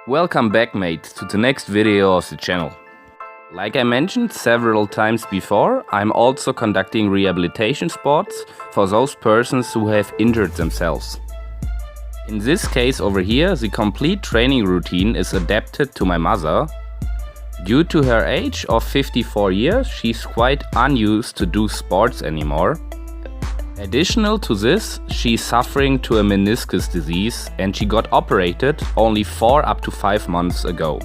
Welcome back, mates, to the next video of the channel. Like I mentioned several times before, I'm also conducting rehabilitation sports for those persons who have injured themselves. In this case over here, the complete training routine is adapted to my mother. Due to her age of 54 years, she's quite unused to do sports anymore. Additional to this, she's suffering to a meniscus disease and she got operated only 4 up to 5 months ago.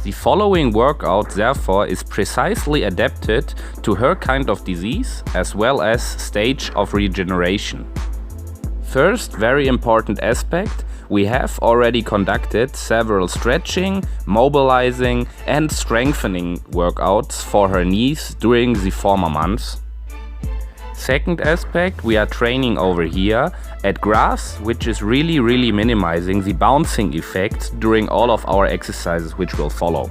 The following workout therefore is precisely adapted to her kind of disease as well as stage of regeneration. First very important aspect, we have already conducted several stretching, mobilizing and strengthening workouts for her knees during the former months. Second aspect, we are training over here at grass, which is really minimizing the bouncing effect during all of our exercises which will follow.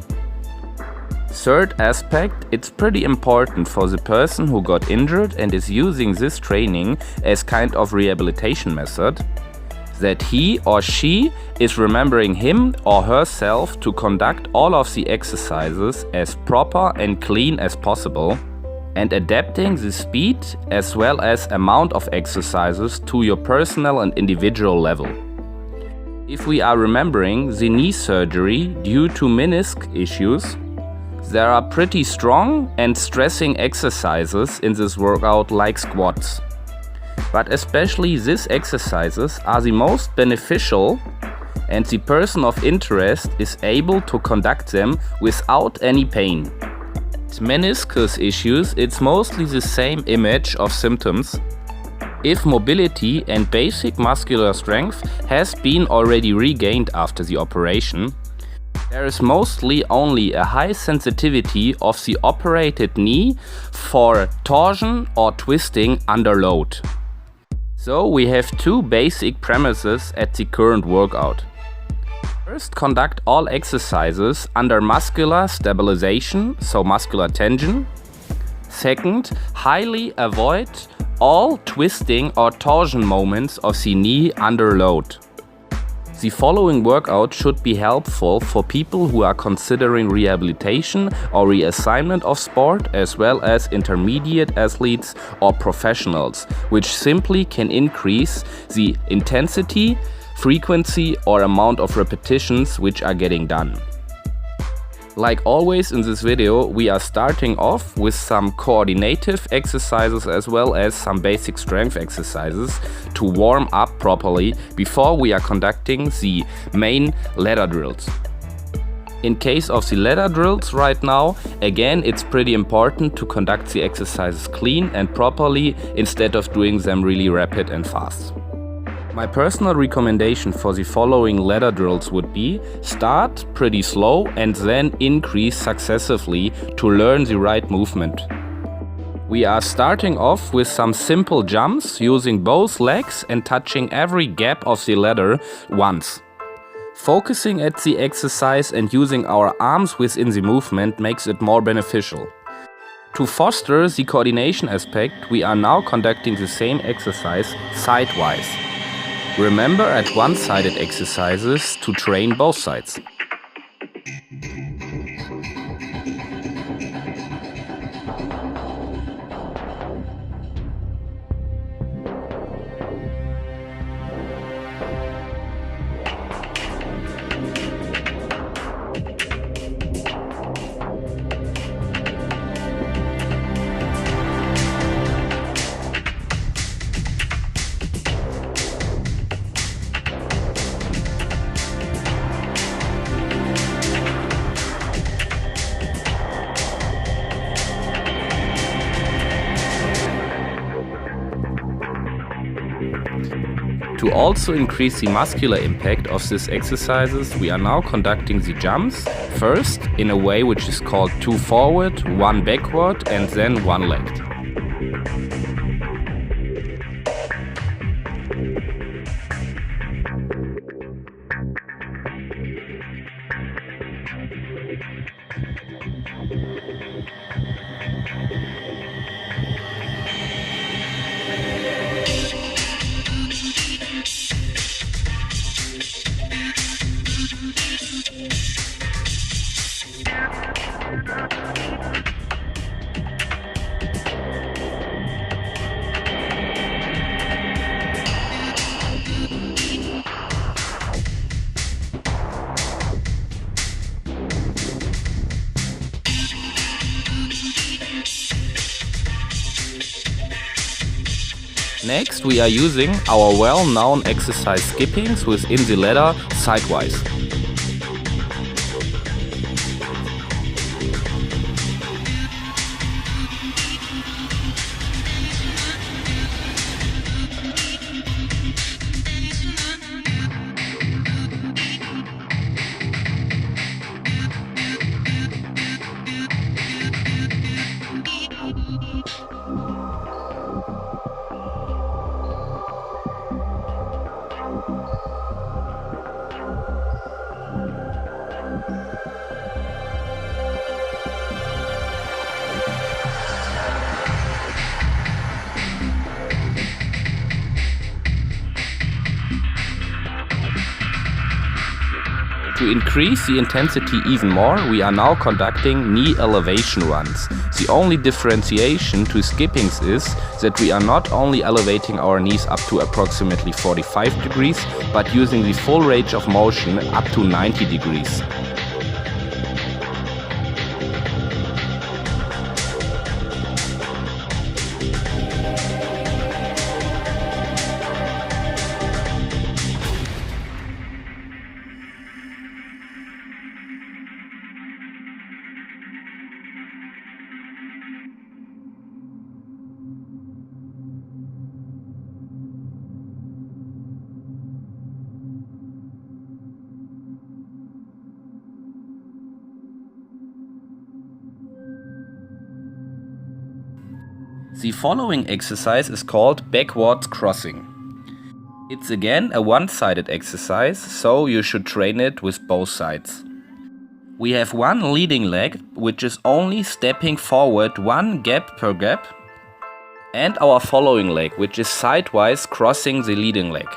Third aspect, it's pretty important for the person who got injured and is using this training as kind of rehabilitation method, that he or she is remembering him or herself to conduct all of the exercises as proper and clean as possible, and adapting the speed as well as amount of exercises to your personal and individual level. If we are remembering the knee surgery due to meniscus issues, there are pretty strong and stressing exercises in this workout like squats. But especially these exercises are the most beneficial and the person of interest is able to conduct them without any pain. Meniscus issues, it's mostly the same image of symptoms. If mobility and basic muscular strength has been already regained after the operation, there is mostly only a high sensitivity of the operated knee for torsion or twisting under load. So we have two basic premises at the current workout. First, conduct all exercises under muscular stabilization, so muscular tension. Second, highly avoid all twisting or torsion moments of the knee under load. The following workout should be helpful for people who are considering rehabilitation or reassignment of sport, as well as intermediate athletes or professionals, which simply can increase the intensity, frequency or amount of repetitions which are getting done. Like always in this video, we are starting off with some coordinative exercises as well as some basic strength exercises to warm up properly before we are conducting the main ladder drills. In case of the ladder drills right now, again it's pretty important to conduct the exercises clean and properly instead of doing them really rapid and fast. My personal recommendation for the following ladder drills would be start pretty slow and then increase successively to learn the right movement. We are starting off with some simple jumps using both legs and touching every gap of the ladder once. Focusing at the exercise and using our arms within the movement makes it more beneficial. To foster the coordination aspect, we are now conducting the same exercise sidewise. Remember at one-sided exercises to train both sides. To also increase the muscular impact of these exercises, we are now conducting the jumps, first in a way which is called 2 forward, 1 backward and then 1 left. Next, we are using our well-known exercise skippings within the ladder sidewise. To increase the intensity even more, we are now conducting knee elevation runs. The only differentiation to skippings is that we are not only elevating our knees up to approximately 45 degrees, but using the full range of motion up to 90 degrees. The following exercise is called backwards crossing. It's again a one-sided exercise, so you should train it with both sides. We have one leading leg, which is only stepping forward one gap per gap, and our following leg, which is sidewise crossing the leading leg.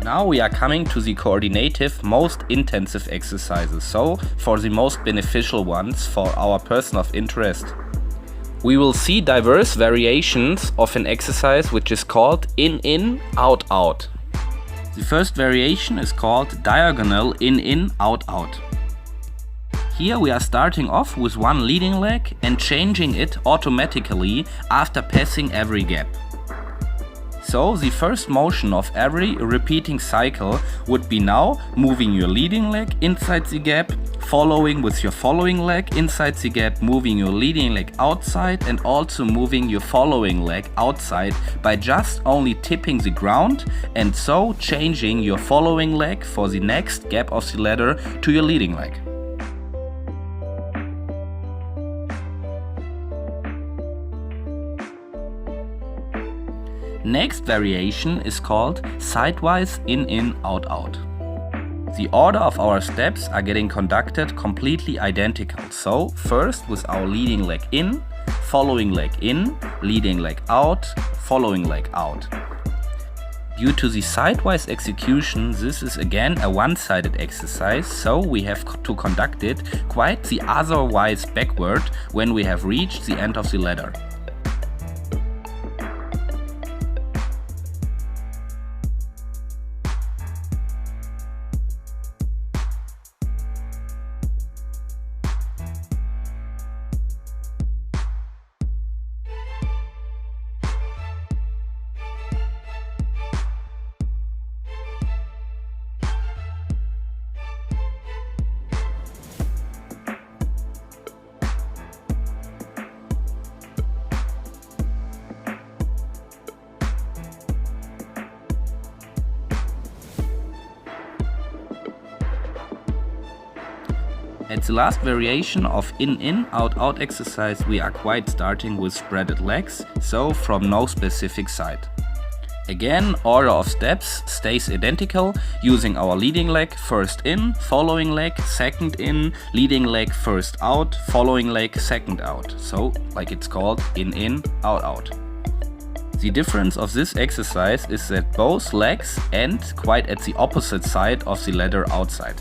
Now we are coming to the coordinative, most intensive exercises, so for the most beneficial ones for our person of interest. We will see diverse variations of an exercise which is called in-in, out-out. The first variation is called diagonal in-in, out-out. Here we are starting off with one leading leg and changing it automatically after passing every gap. So the first motion of every repeating cycle would be now moving your leading leg inside the gap, following with your following leg inside the gap, moving your leading leg outside and also moving your following leg outside by just only tipping the ground and so changing your following leg for the next gap of the ladder to your leading leg. Next variation is called sidewise in-in, out-out. The order of our steps are getting conducted completely identical. So first with our leading leg in, following leg in, leading leg out, following leg out. Due to the sidewise execution, this is again a one-sided exercise, so we have to conduct it quite the otherwise backward when we have reached the end of the ladder. At the last variation of in-in, out-out exercise, we are quite starting with spreaded legs, so from no specific side. Again, order of steps stays identical, using our leading leg first in, following leg second in, leading leg first out, following leg second out. So, like it's called in-in, out-out. The difference of this exercise is that both legs end quite at the opposite side of the ladder outside.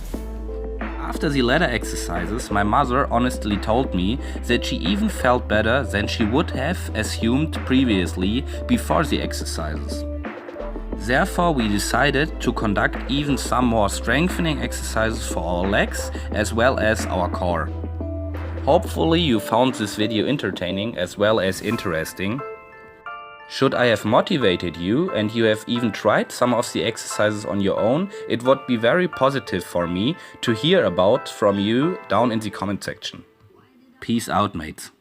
After the ladder exercises, my mother honestly told me that she even felt better than she would have assumed previously before the exercises. Therefore, we decided to conduct even some more strengthening exercises for our legs as well as our core. Hopefully you found this video entertaining as well as interesting. Should I have motivated you and you have even tried some of the exercises on your own, it would be very positive for me to hear about from you down in the comment section. Peace out, mates.